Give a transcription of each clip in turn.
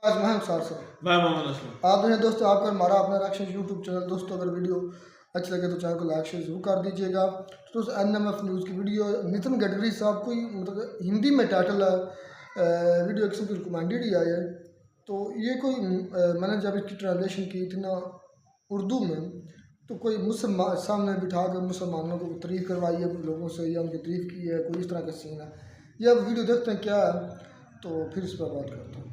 आज मैं सार सर मैं मोहम्मद असलम। आप दोस्तों आपका हमारा अपना राक्षस यूट्यूब चैनल। दोस्तों अगर वीडियो अच्छी लगे तो चैनल को लाइक शेयर जरूर कर दीजिएगा। तो दोस्तों NMF न्यूज़ की वीडियो नितिन गडकरी साहब को मतलब हिंदी में टाइटल है, वीडियो एक सिंपल रिकमेंडेड ही आया है। तो ये कोई मैंने जब इसकी ट्रांसलेशन की थी ना उर्दू में, तो कोई मुसलमान सामने बिठा कर मुसलमानों को तारीफ़ करवाई है लोगों से, या उनकी तारीफ़ की है, कोई इस तरह का सीन है। ये अब वीडियो देखते हैं क्या है, तो फिर इस पर बात करते हैं।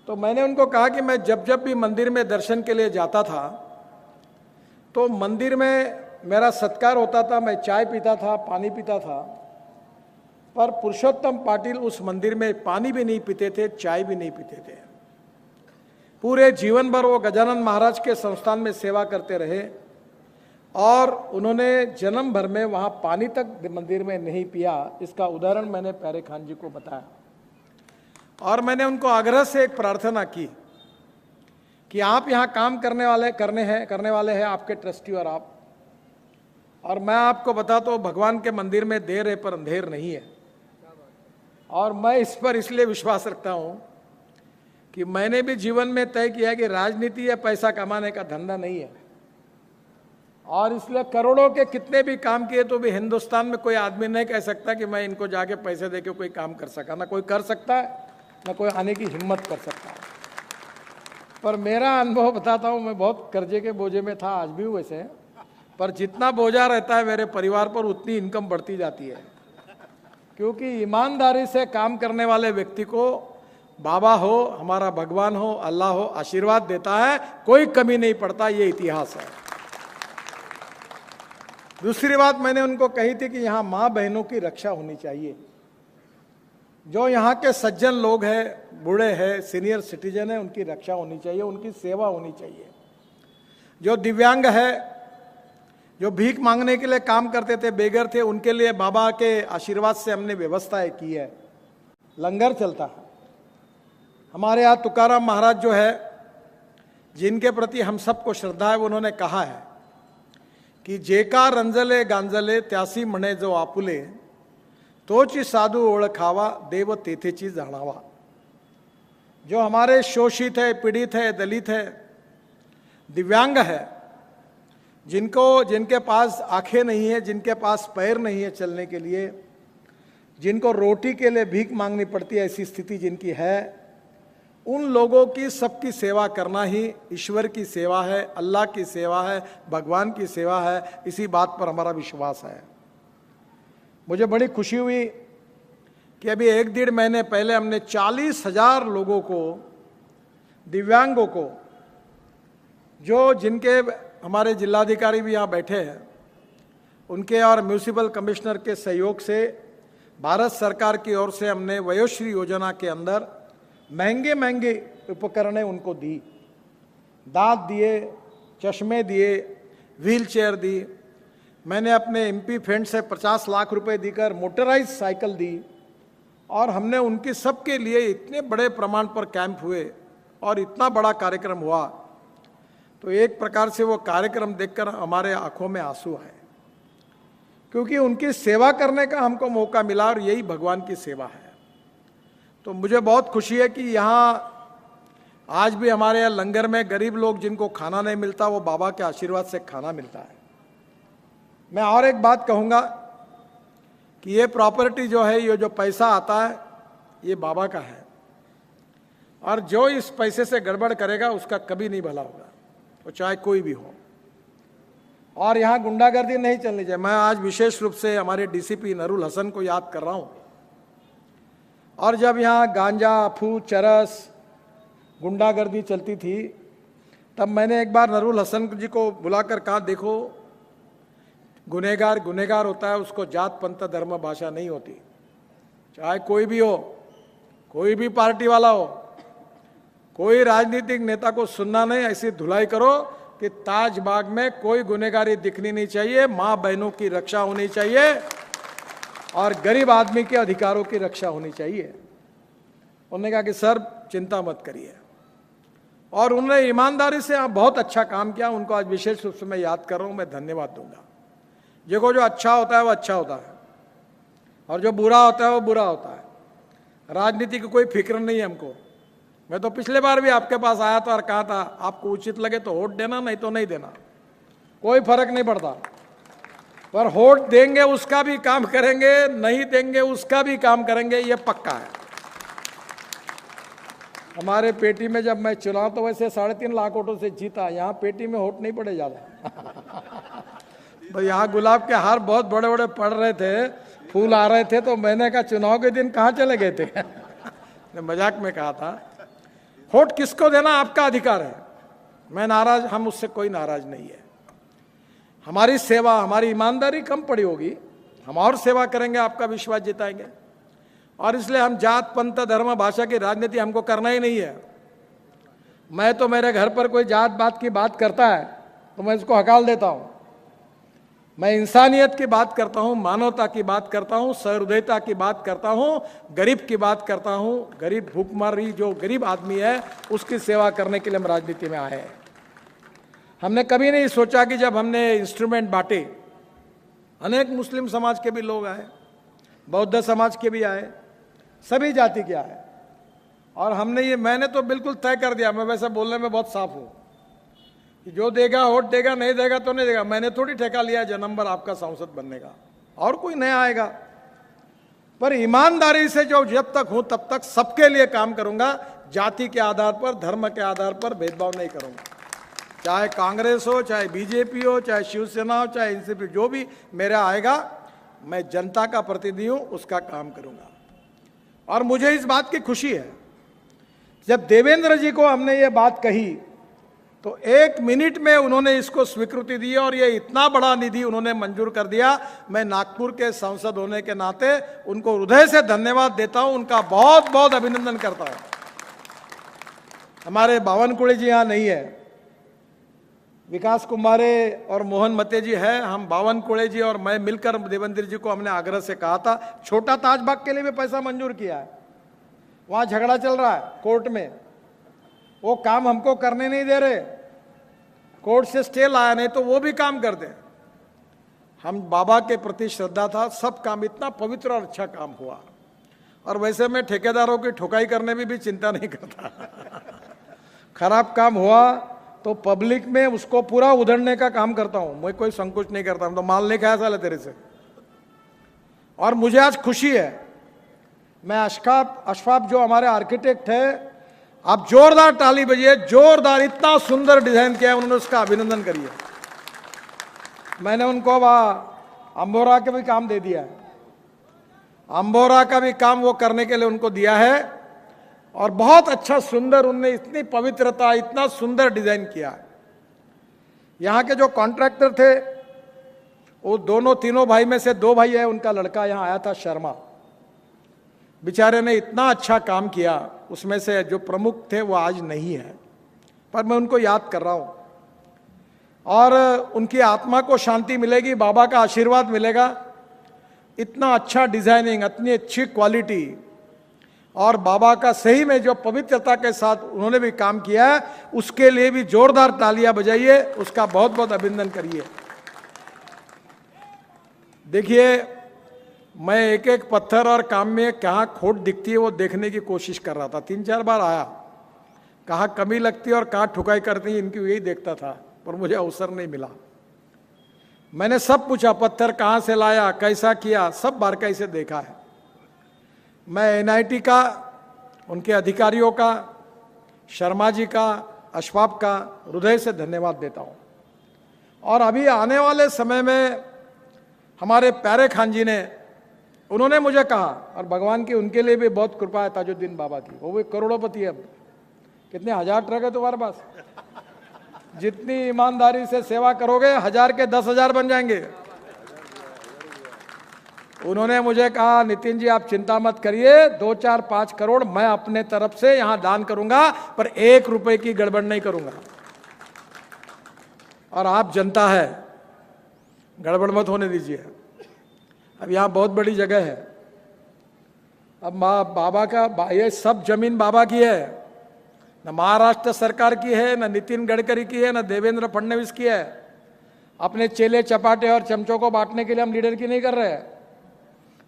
तो मैंने उनको कहा कि मैं जब जब भी मंदिर में दर्शन के लिए जाता था तो मंदिर में मेरा सत्कार होता था, मैं चाय पीता था, पानी पीता था, पर पुरुषोत्तम पाटिल उस मंदिर में पानी भी नहीं पीते थे, चाय भी नहीं पीते थे। पूरे जीवन भर वो गजानन महाराज के संस्थान में सेवा करते रहे और उन्होंने जन्म भर में वहाँ पानी तक मंदिर में नहीं पिया। इसका उदाहरण मैंने प्यारे खान जी को बताया और मैंने उनको आग्रह से एक प्रार्थना की कि आप यहाँ काम करने वाले हैं आपके ट्रस्टी और मैं आपको बताता हूँ भगवान के मंदिर में देर है पर अंधेर नहीं है। और मैं इस पर इसलिए विश्वास रखता हूँ कि मैंने भी जीवन में तय किया कि राजनीति या पैसा कमाने का धंधा नहीं है, और इसलिए करोड़ों के कितने भी काम किए तो भी हिंदुस्तान में कोई आदमी नहीं कह सकता कि मैं इनको जाके पैसे देके कोई काम कर सका। ना कोई कर सकता है, ना कोई आने की हिम्मत कर सकता है। पर मेरा अनुभव बताता हूँ, मैं बहुत कर्जे के बोझे में था, आज भी हूँ वैसे, पर जितना बोझा रहता है मेरे परिवार पर उतनी इनकम बढ़ती जाती है, क्योंकि ईमानदारी से काम करने वाले व्यक्ति को बाबा हो, हमारा भगवान हो, अल्लाह हो, आशीर्वाद देता है, कोई कमी नहीं पड़ता। ये इतिहास है। दूसरी बात मैंने उनको कही थी कि यहाँ माँ बहनों की रक्षा होनी चाहिए। जो यहाँ के सज्जन लोग हैं, बूढ़े हैं, सीनियर सिटीजन हैं, उनकी रक्षा होनी चाहिए, उनकी सेवा होनी चाहिए। जो दिव्यांग है, जो भीख मांगने के लिए काम करते थे, बेघर थे, उनके लिए बाबा के आशीर्वाद से हमने व्यवस्थाएं की है। लंगर चलता है हमारे यहाँ। तुकाराम महाराज जो है, जिनके प्रति हम सबको श्रद्धा है, उन्होंने कहा है कि जेका रंजले गांजले त्यासी म्हणे जो आपुले तोची साधु ओळखावा देव तेथेची जाणावा। जो हमारे शोषित है, पीड़ित है, दलित है, दिव्यांग है, जिनके पास आंखें नहीं है, जिनके पास पैर नहीं है चलने के लिए, जिनको रोटी के लिए भीख मांगनी पड़ती है, ऐसी स्थिति जिनकी है, उन लोगों की सबकी सेवा करना ही ईश्वर की सेवा है, अल्लाह की सेवा है, भगवान की सेवा है। इसी बात पर हमारा विश्वास है। मुझे बड़ी खुशी हुई कि अभी 1-1.5 महीने पहले हमने 40,000 लोगों को, दिव्यांगों को, जिनके हमारे जिलाधिकारी भी यहाँ बैठे हैं, उनके और म्यूनिसिपल कमिश्नर के सहयोग से भारत सरकार की ओर से हमने वयोश्री योजना के अंदर महंगे उपकरणें उनको दी। दांत दिए, चश्मे दिए, व्हील चेयर दी। मैंने अपने MP फंड से 50 लाख रुपए देकर मोटराइज साइकिल दी। और हमने उनकी सबके लिए इतने बड़े प्रमाण पर कैंप हुए और इतना बड़ा कार्यक्रम हुआ, तो एक प्रकार से वो कार्यक्रम देखकर हमारे आंखों में आंसू आए, क्योंकि उनकी सेवा करने का हमको मौका मिला और यही भगवान की सेवा है। तो मुझे बहुत खुशी है कि यहाँ आज भी हमारे यहाँ लंगर में गरीब लोग जिनको खाना नहीं मिलता, वो बाबा के आशीर्वाद से खाना मिलता है। मैं और एक बात कहूँगा कि ये प्रॉपर्टी जो है, ये जो पैसा आता है, ये बाबा का है, और जो इस पैसे से गड़बड़ करेगा उसका कभी नहीं भला होगा, वो चाहे कोई भी हो। और यहाँ गुंडागर्दी नहीं चलनी चाहिए। मैं आज विशेष रूप से हमारे DCP नरुल हसन को याद कर रहा हूँ। और जब यहाँ गांजा, अफू, चरस, गुंडागर्दी चलती थी, तब मैंने एक बार नरुल हसन जी को बुलाकर कहा, देखो गुनहगार होता है, उसको जात पंथ धर्म भाषा नहीं होती। चाहे कोई भी हो, कोई भी पार्टी वाला हो, कोई राजनीतिक नेता को सुनना नहीं, ऐसी धुलाई करो कि ताजबाग में कोई गुनहगारी दिखनी नहीं चाहिए, माँ बहनों की रक्षा होनी चाहिए और गरीब आदमी के अधिकारों की रक्षा होनी चाहिए। उन्होंने कहा कि सर चिंता मत करिए, और उन्होंने ईमानदारी से बहुत अच्छा काम किया। उनको आज विशेष रूप से मैं याद कर रहा हूँ, मैं धन्यवाद दूंगा। देखो जो अच्छा होता है वो अच्छा होता है और जो बुरा होता है वो बुरा होता है। राजनीति की कोई फिक्र नहीं है हमको। मैं तो पिछले बार भी आपके पास आया था और कहा था आपको उचित लगे तो वोट देना, नहीं तो नहीं देना, कोई फर्क नहीं पड़ता। पर वोट देंगे उसका भी काम करेंगे, नहीं देंगे उसका भी काम करेंगे, ये पक्का है। हमारे पेटी में जब मैं चुनाव तो वैसे 3.5 लाख वोटों से जीता, यहाँ पेटी में वोट नहीं पड़े ज्यादा। तो यहाँ गुलाब के हार बहुत बड़े बड़े पड़ रहे थे, फूल आ रहे थे, तो मैंने कहा चुनाव के दिन कहाँ चले गए थे। मजाक में कहा था। वोट किसको देना आपका अधिकार है, मैं नाराज, हम उससे कोई नाराज नहीं है। हमारी सेवा, हमारी ईमानदारी कम पड़ी होगी, हम और सेवा करेंगे, आपका विश्वास जिताएंगे। और इसलिए हम जात पंथ धर्म भाषा की राजनीति हमको करना ही नहीं है। मैं तो मेरे घर पर कोई जात बात की बात करता है तो मैं इसको हकाल देता हूँ। मैं इंसानियत की बात करता हूँ, मानवता की बात करता हूँ, सहृदयता की बात करता हूँ, गरीब की बात करता हूँ। गरीब भूखमरी जो गरीब आदमी है उसकी सेवा करने के लिए हम राजनीति में आए हैं। हमने कभी नहीं सोचा कि जब हमने इंस्ट्रूमेंट बांटे, अनेक मुस्लिम समाज के भी लोग आए, बौद्ध समाज के भी आए, सभी जाति के आए, और हमने ये, मैंने तो बिल्कुल तय कर दिया, मैं वैसे बोलने में बहुत साफ हूँ कि जो देगा वोट देगा, नहीं देगा तो नहीं देगा। मैंने थोड़ी ठेका लिया जन्म भर आपका सांसद बनने का, और कोई नया आएगा। पर ईमानदारी से जो जब तक हूं तब तक सबके लिए काम करूंगा, जाति के आधार पर, धर्म के आधार पर भेदभाव नहीं करूंगा। चाहे कांग्रेस हो, चाहे बीजेपी हो, चाहे शिवसेना हो, चाहे एनसीपी, जो भी मेरा आएगा, मैं जनता का प्रतिनिधि हूं, उसका काम करूंगा। और मुझे इस बात की खुशी है, जब देवेंद्र जी को हमने ये बात कही तो 1 मिनट में उन्होंने इसको स्वीकृति दी और ये इतना बड़ा निधि उन्होंने मंजूर कर दिया। मैं नागपुर के सांसद होने के नाते उनको हृदय से धन्यवाद देता हूं, उनका बहुत बहुत अभिनंदन करता हूं। हमारे बावनकुळे जी यहाँ नहीं है, विकास कुमारे और मोहन मते जी है। हम बावनकुळे जी और मैं मिलकर देवेंद्र जी को हमने आग्रह से कहा था, छोटा ताजबाग के लिए भी पैसा मंजूर किया है, वहां झगड़ा चल रहा है कोर्ट में, वो काम हमको करने नहीं दे रहे, कोर्ट से स्टे लाया, नहीं तो वो भी काम कर दे। हम बाबा के प्रति श्रद्धा था, सब काम इतना पवित्र और अच्छा काम हुआ। और वैसे मैं ठेकेदारों की ठुकाई करने में भी चिंता नहीं करता। खराब काम हुआ तो पब्लिक में उसको पूरा उधड़ने का काम करता हूं, मैं कोई संकोच नहीं करता। तो माल नहीं खाया साले तेरे से। और मुझे आज खुशी है, मैं अशफाक जो हमारे आर्किटेक्ट है, आप जोरदार ताली बजिए, जोरदार, इतना सुंदर डिजाइन किया है उन्होंने, उसका अभिनंदन करिए। मैंने उनको अंबोरा के भी काम दे दिया है, अंबोरा का भी काम वो करने के लिए उनको दिया है। और बहुत अच्छा सुंदर, उनने इतनी पवित्रता, इतना सुंदर डिजाइन किया है। यहाँ के जो कॉन्ट्रैक्टर थे वो तीनों भाई में से 2 भाई है, उनका लड़का यहाँ आया था शर्मा, बेचारे ने इतना अच्छा काम किया। उसमें से जो प्रमुख थे वो आज नहीं है, पर मैं उनको याद कर रहा हूँ। और उनकी आत्मा को शांति मिलेगी, बाबा का आशीर्वाद मिलेगा। इतना अच्छा डिजाइनिंग, इतनी अच्छी क्वालिटी, और बाबा का सही में जो पवित्रता के साथ उन्होंने भी काम किया है, उसके लिए भी जोरदार तालियां बजाइए, उसका बहुत बहुत अभिनंदन करिए। देखिए, मैं एक एक पत्थर और काम में कहाँ खोट दिखती है वो देखने की कोशिश कर रहा था। 3-4 बार आया, कहाँ कमी लगती है और कहाँ ठुकाई करती है, इनकी यही देखता था, पर मुझे अवसर नहीं मिला। मैंने सब पूछा, पत्थर कहाँ से लाया, कैसा किया, सब बारकाई से देखा है। मैं एनआईटी का, उनके अधिकारियों का, शर्मा जी का, अशफाक का हृदय से धन्यवाद देता हूँ। और अभी आने वाले समय में हमारे प्यारे खान जी ने, उन्होंने मुझे कहा, और भगवान की उनके लिए भी बहुत कृपा है, ताजुद्दीन बाबा की, वो भी करोड़पति है। अब कितने 1000 ट्रक है तुम्हारे पास, जितनी ईमानदारी से सेवा करोगे 1000 के 10,000 बन जाएंगे। उन्होंने मुझे कहा, नितिन जी आप चिंता मत करिए, 2, 4, 5 करोड़ मैं अपने तरफ से यहां दान करूंगा, पर 1 रुपए की गड़बड़ नहीं करूंगा। और आप जनता है, गड़बड़ मत होने दीजिए। अब यहाँ बहुत बड़ी जगह है, अब बाबा का ये सब जमीन बाबा की है, न महाराष्ट्र सरकार की है, न नितिन गडकरी की है, न देवेंद्र फडणवीस की है। अपने चेले चपाटे और चमचों को बांटने के लिए हम लीडर की नहीं कर रहे हैं।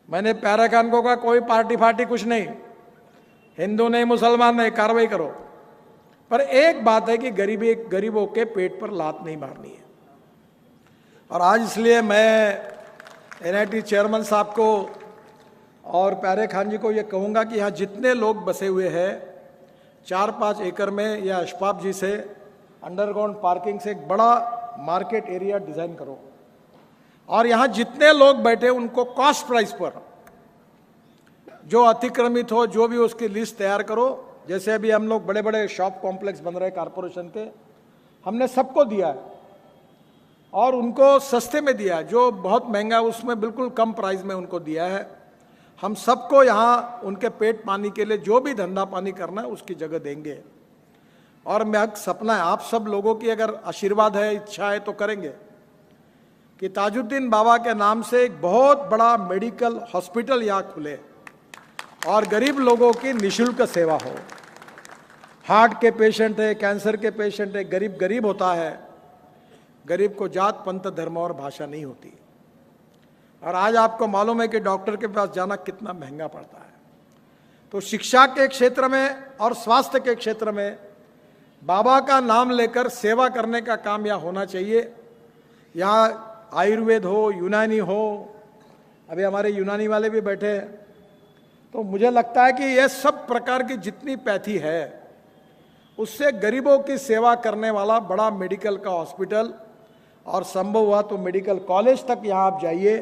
मैंने प्यारा खान को कहा कोई पार्टी फार्टी कुछ नहीं, हिंदू नहीं मुसलमान नहीं, कार्रवाई करो, पर एक बात है कि गरीबों के पेट पर लात नहीं मारनी है। और आज इसलिए मैं NIT चेयरमैन साहब को और प्यारे खान जी को ये कहूँगा कि यहाँ जितने लोग बसे हुए हैं 4-5 एकड़ में, या अशफाक जी से अंडरग्राउंड पार्किंग से एक बड़ा मार्केट एरिया डिज़ाइन करो, और यहाँ जितने लोग बैठे उनको कॉस्ट प्राइस पर जो अतिक्रमित हो जो भी उसकी लिस्ट तैयार करो। जैसे अभी हम लोग बड़े बड़े शॉप कॉम्प्लेक्स बन रहे हैं कारपोरेशन के, हमने सबको दिया है और उनको सस्ते में दिया है, जो बहुत महंगा है उसमें बिल्कुल कम प्राइस में उनको दिया है। हम सबको यहाँ उनके पेट पानी के लिए जो भी धंधा पानी करना है उसकी जगह देंगे। और मैं सपना है आप सब लोगों की अगर आशीर्वाद है, इच्छा है तो करेंगे कि ताजुद्दीन बाबा के नाम से एक बहुत बड़ा मेडिकल हॉस्पिटल यहाँ खुले और गरीब लोगों की निःशुल्क सेवा हो। हार्ट के पेशेंट है, कैंसर के पेशेंट है, गरीब गरीब होता है, गरीब को जात पंथ धर्म और भाषा नहीं होती। और आज आपको मालूम है कि डॉक्टर के पास जाना कितना महंगा पड़ता है। तो शिक्षा के क्षेत्र में और स्वास्थ्य के क्षेत्र में बाबा का नाम लेकर सेवा करने का काम यहाँ होना चाहिए। यहाँ आयुर्वेद हो, यूनानी हो, अभी हमारे यूनानी वाले भी बैठे हैं, तो मुझे लगता है कि यह सब प्रकार की जितनी पैथी है उससे गरीबों की सेवा करने वाला बड़ा मेडिकल का हॉस्पिटल, और संभव हुआ तो मेडिकल कॉलेज तक यहाँ आप जाइए,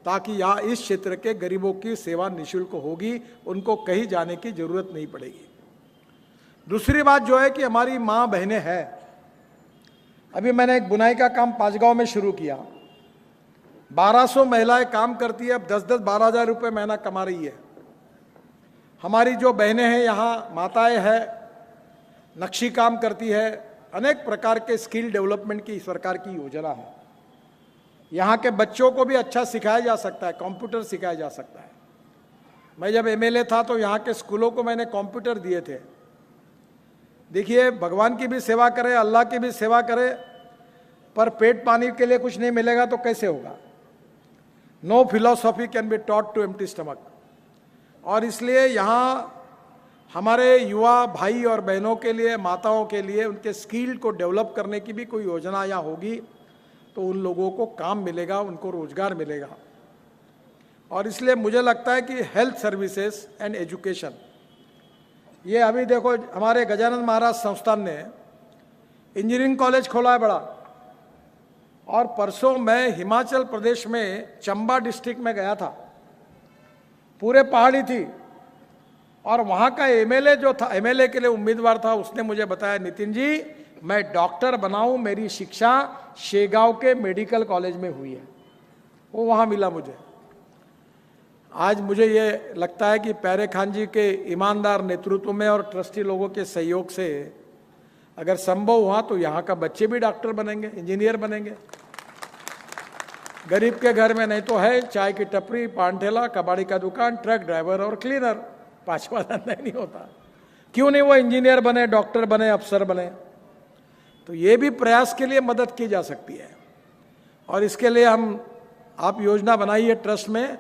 ताकि यहाँ इस क्षेत्र के गरीबों की सेवा निःशुल्क होगी, उनको कहीं जाने की जरूरत नहीं पड़ेगी। दूसरी बात जो है कि हमारी माँ बहनें हैं, अभी मैंने एक बुनाई का काम 5 गांव में शुरू किया, 1200 महिलाएं काम करती है, अब 10-10, 12,000 रुपये महीना कमा रही है। हमारी जो बहनें हैं यहाँ, माताएं हैं, नक्शी काम करती है, अनेक प्रकार के स्किल डेवलपमेंट की सरकार की योजना है। यहाँ के बच्चों को भी अच्छा सिखाया जा सकता है, कंप्यूटर सिखाया जा सकता है। मैं जब MLA था तो यहाँ के स्कूलों को मैंने कंप्यूटर दिए थे। देखिए, भगवान की भी सेवा करें, अल्लाह की भी सेवा करें, पर पेट पानी के लिए कुछ नहीं मिलेगा तो कैसे होगा। No philosophy can be taught to empty stomach. और इसलिए यहाँ हमारे युवा भाई और बहनों के लिए, माताओं के लिए उनके स्किल को डेवलप करने की भी कोई योजना यहाँ होगी तो उन लोगों को काम मिलेगा, उनको रोजगार मिलेगा। और इसलिए मुझे लगता है कि हेल्थ सर्विसेज एंड एजुकेशन, ये अभी देखो हमारे गजानन महाराज संस्थान ने इंजीनियरिंग कॉलेज खोला है बड़ा। और परसों मैं हिमाचल प्रदेश में चंबा डिस्ट्रिक्ट में गया था, पूरे पहाड़ी थी, और वहाँ का MLA जो था, MLA के लिए उम्मीदवार था, उसने मुझे बताया, नितिन जी मैं डॉक्टर बनाऊं, मेरी शिक्षा शेगांव के मेडिकल कॉलेज में हुई है, वो वहाँ मिला मुझे। आज मुझे ये लगता है कि प्यारे खान जी के ईमानदार नेतृत्व में और ट्रस्टी लोगों के सहयोग से अगर संभव हुआ तो यहाँ का बच्चे भी डॉक्टर बनेंगे, इंजीनियर बनेंगे। गरीब के घर में नहीं तो है चाय की टपरी, पान ठेला, कबाड़ी का दुकान, ट्रक ड्राइवर और क्लीनर, 5वां धंधा नहीं होता। क्यों नहीं वो इंजीनियर बने, डॉक्टर बने, अफसर बने। तो ये भी प्रयास के लिए मदद की जा सकती है। और इसके लिए आप योजना बनाइए ट्रस्ट में।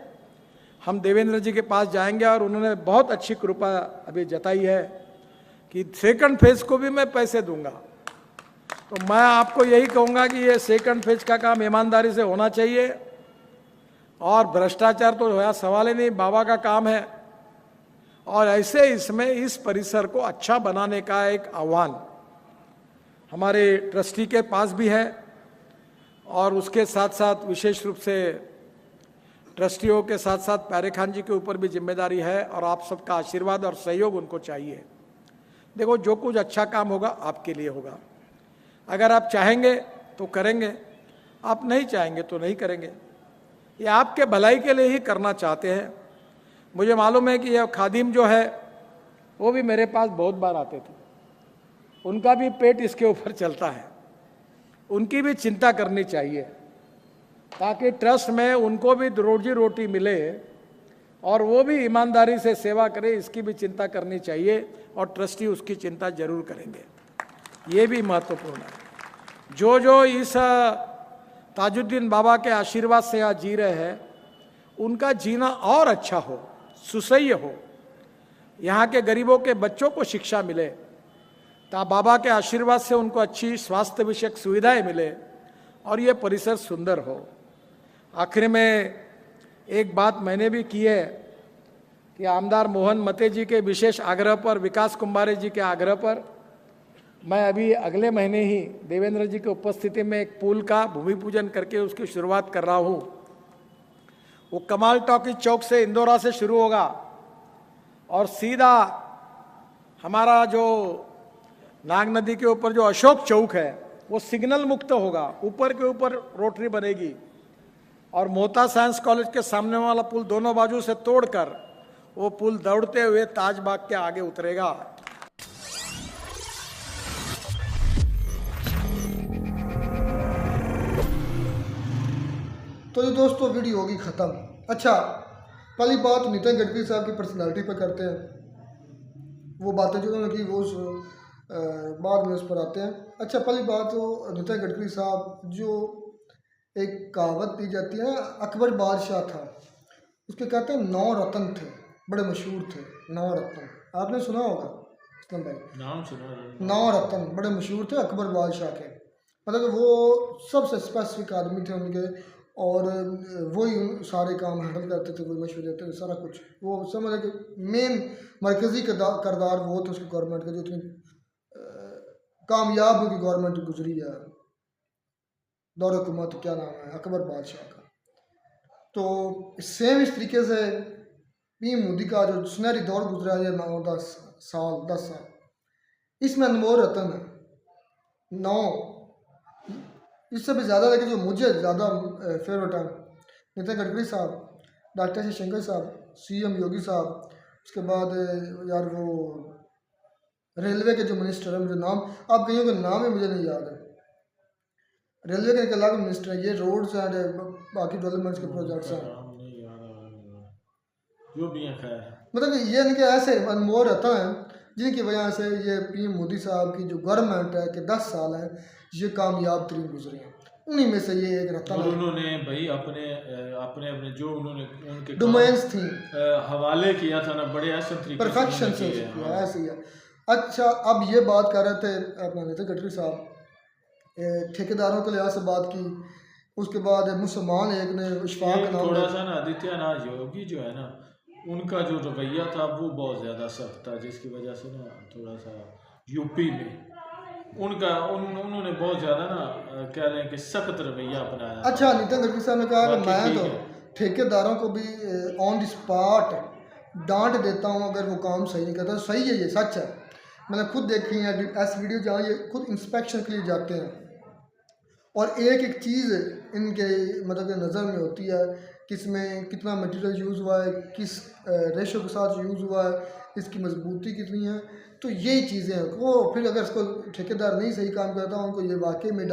हम देवेंद्र जी के पास जाएंगे और उन्होंने बहुत अच्छी कृपा अभी जताई है कि 2nd फेज को भी मैं पैसे दूंगा। तो मैं आपको यही कहूँगा कि ये 2nd फेज का काम ईमानदारी से होना चाहिए, और भ्रष्टाचार तो होया सवाल ही नहीं, बाबा का काम है। और ऐसे इसमें इस परिसर को अच्छा बनाने का एक आह्वान हमारे ट्रस्टी के पास भी है, और उसके साथ साथ विशेष रूप से ट्रस्टियों के साथ साथ प्यारे खान जी के ऊपर भी जिम्मेदारी है, और आप सबका आशीर्वाद और सहयोग उनको चाहिए। देखो, जो कुछ अच्छा काम होगा आपके लिए होगा। अगर आप चाहेंगे तो करेंगे, आप नहीं चाहेंगे तो नहीं करेंगे। ये आपके भलाई के लिए ही करना चाहते हैं। मुझे मालूम है कि यह खादिम जो है वो भी मेरे पास बहुत बार आते थे, उनका भी पेट इसके ऊपर चलता है, उनकी भी चिंता करनी चाहिए ताकि ट्रस्ट में उनको भी रोजी रोटी मिले और वो भी ईमानदारी से सेवा करे, इसकी भी चिंता करनी चाहिए, और ट्रस्टी उसकी चिंता जरूर करेंगे। ये भी महत्वपूर्ण है। जो इस ताजुद्दीन बाबा के आशीर्वाद से आज जी रहे हैं, उनका जीना और अच्छा हो, सुसह्य हो, यहाँ के गरीबों के बच्चों को शिक्षा मिले, बाबा के आशीर्वाद से उनको अच्छी स्वास्थ्य विषयक सुविधाएं मिले और ये परिसर सुंदर हो। आखिर में एक बात मैंने भी की है कि आमदार मोहन मते जी के विशेष आग्रह पर, विकास कुंभारे जी के आग्रह पर, मैं अभी अगले महीने ही देवेंद्र जी की उपस्थिति में एक पुल का भूमि पूजन करके उसकी शुरुआत कर रहा हूँ। वो कमाल टॉकी चौक से इंदौरा से शुरू होगा और सीधा हमारा जो नाग नदी के ऊपर जो अशोक चौक है वो सिग्नल मुक्त होगा, ऊपर के ऊपर रोटरी बनेगी और मोहता साइंस कॉलेज के सामने वाला पुल दोनों बाजू से तोड़कर वो पुल दौड़ते हुए ताजबाग के आगे उतरेगा। तो ये दोस्तों वीडियो होगी ख़त्म। अच्छा, पहली बात नितिन गडकरी साहब की पर्सनालिटी पे करते हैं, वो बातें जो उन्होंने की वो बाद में उस पर आते हैं। अच्छा, पहली बात तो नितिन गडकरी साहब, जो एक कहावत दी जाती है, अकबर बादशाह था, उसके कहते हैं 9 रत्न थे, बड़े मशहूर थे 9 रत्न, आपने सुना होगा इस्लाम भाई? नाम सुना। 9 रत्न बड़े मशहूर थे अकबर बादशाह के, मतलब वो सबसे स्पेसिफिक आदमी थे उनके, और वही सारे काम हैंडल करते थे, वही मशवरे देते थे, सारा कुछ वो समझ कि मेन मरकज़ी करदार वो थे उसकी गवर्नमेंट का, जो इतनी कामयाब उनकी गवर्नमेंट गुजरी है, दौर हुकूमत क्या नाम है अकबर बादशाह का। तो सेम इस तरीके से पीएम मोदी का जो सुनहरी दौर गुजरा है 9-10 साल, इसमें अनमोल रतन है 9, इससे भी ज़्यादा, लेकिन जो मुझे ज़्यादा फेवरेट है नितिन गडकरी साहब, डॉक्टर शिवशंकर साहब, सीएम योगी साहब, उसके बाद यार वो रेलवे के जो मिनिस्टर है, मुझे नाम आप कहीं का नाम ही मुझे नहीं याद है, रेलवे के एक अलग मिनिस्टर है, ये रोड्स एंड बाकी डेवलपमेंट्स के प्रोजेक्ट्स हैं, जो भी है, मतलब ये इनके ऐसे अनमोल रहता है जिनकी वजह से ये पीएम मोदी साहब की जो गवर्नमेंट है कि 10 साल है ये कामयाब तरीन गुजरे हैं, उन्हीं में से ये एक रत्न है। उन्होंने भाई अपने अपने अपने जो उन्होंने उनके डोमेन्स थी हवाले किया था ना, बड़े ऐसे तरीके परफेक्शन से किया, ऐसे ही है। अच्छा, अब ये बात कर रहे थे अपना नितिन गडकरी साहब, ठेकेदारों के लिहाज से बात की, उसके बाद मुसलमान एक ने इशफाक नाम थोड़ा सा ना आदित्यनाथ योगी जो है ना, उनका जो रवैया था वो बहुत ज़्यादा सख्त था, जिसकी वजह से ना थोड़ा सा यूपी में उन्होंने बहुत ज़्यादा ना कह लें कि सख्त रवैया अपनाया। अच्छा, नितिन गडकरी साहब ने कहा कि मैं तो ठेकेदारों को भी ऑन द स्पॉट डांट देता हूँ अगर वो काम सही नहीं करता। सही है, ये सच है, मैंने खुद देखी है ऐसी वीडियो जहाँ ये खुद इंस्पेक्शन के लिए जाते हैं और एक एक चीज़ इनके मतलब नज़र में होती है, किसमें कितना मटेरियल यूज़ हुआ है, किस रेशो के साथ यूज़ हुआ है, इसकी मजबूती कितनी है, तो यही चीज़ें हैं। वो फिर अगर इसको ठेकेदार नहीं सही काम करता उनको ये वाकई में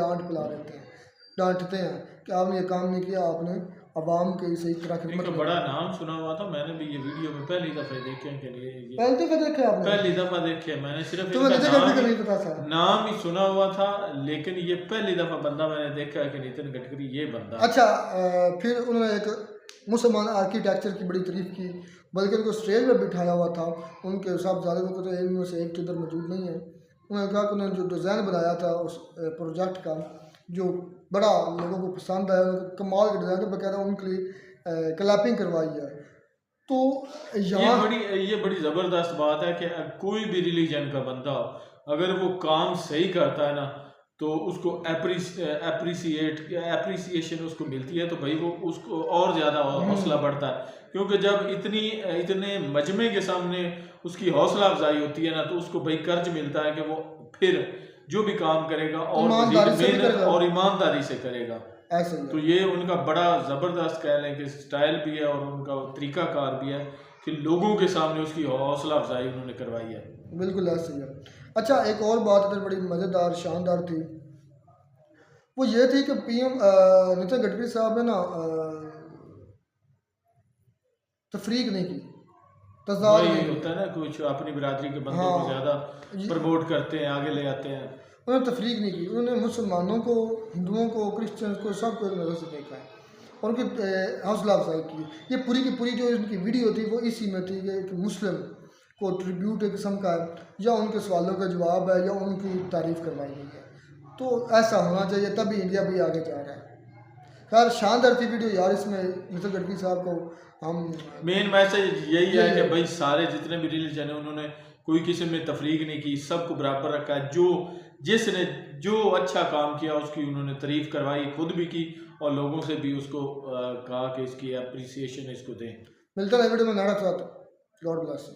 डांटते हैं कि आपने ये काम नहीं किया, आपने आवाम के सही तरह खिदमत। बड़ा नाम सुना हुआ था, मैंने भी ये वीडियो में पहली दफ़ा देखे हैं, पहली दफ़ा देखे, मैंने सिर्फ तो नहीं पता था, नाम ही सुना हुआ था, लेकिन ये पहली दफ़ा बंदा मैंने देखा है कि नितिन गडकरी ये बंदा। अच्छा, फिर उन्होंने एक मुसलमान आर्किटेक्चर की बड़ी तारीफ की, बल्कि उनको स्टेज पर बिठाया हुआ था, उनके साहबजादे को तो इनमें से एक तो इधर मौजूद नहीं है। उन्होंने कहा कि उन्होंने जो डिज़ाइन बनाया था उस प्रोजेक्ट का, जो बड़ा लोगों को पसंद आया, कमाल का डिज़ाइन, तो बाकायदा उनके लिए क्लैपिंग करवाई है। तो यहाँ ये बड़ी ज़बरदस्त बात है कि कोई भी रिलीजन का बंदा अगर वो काम सही करता है ना, तो उसको एप्रिसिएशन उसको मिलती है, तो भाई वो उसको और ज़्यादा हौसला बढ़ता है, क्योंकि जब इतने मजमे के सामने उसकी हौसला अफजाई होती है ना, तो उसको भाई कर्ज मिलता है कि वो फिर जो भी काम करेगा और मेहनत और ईमानदारी से करेगा। ऐसे तो ये उनका बड़ा ज़बरदस्त कह लें कि स्टाइल भी है और उनका तरीक़ाकार भी है कि लोगों के सामने उसकी हौसला अफजाई उन्होंने करवाई है। बिल्कुल ऐसे ही है। अच्छा, एक और बात इधर बड़ी मज़ेदार शानदार थी, वो ये थी कि पीएम नितिन गडकरी साहब ने ना तफरीक नहीं की, वही होता है ना, कुछ अपनी बिरादरी के बंदों को ज़्यादा प्रमोट करते हैं, आगे ले आते हैं। उन्होंने तफरीक नहीं की, उन्होंने मुसलमानों को, हिंदुओं को, क्रिश्चियंस को, सबको एक नज़र से देखा है और उनकी हौसला अफजाई की। ये पूरी की पूरी जो इनकी वीडियो थी वो इसी में थी कि एक मुस्लिम को ट्रिब्यूट एक किस्म का है, या उनके सवालों का जवाब है, या उनकी तारीफ़ करवाई गई है। तो ऐसा होना चाहिए, तभी इंडिया भी आगे जा रहा है। खैर शानदार थी वीडियो यार, इसमें नितिन गडकरी साहब को हम मेन मैसेज यही है कि भाई सारे जितने भी रिलीजन है उन्होंने कोई किसी में तफरीक नहीं की, सबको बराबर रखा है। जिसने जो अच्छा काम किया उसकी उन्होंने तारीफ करवाई, खुद भी की और लोगों से भी उसको कहा कि इसकी अप्रिसिएशन इसको दें। मिलता है वीडियो में नारा साथ। God bless.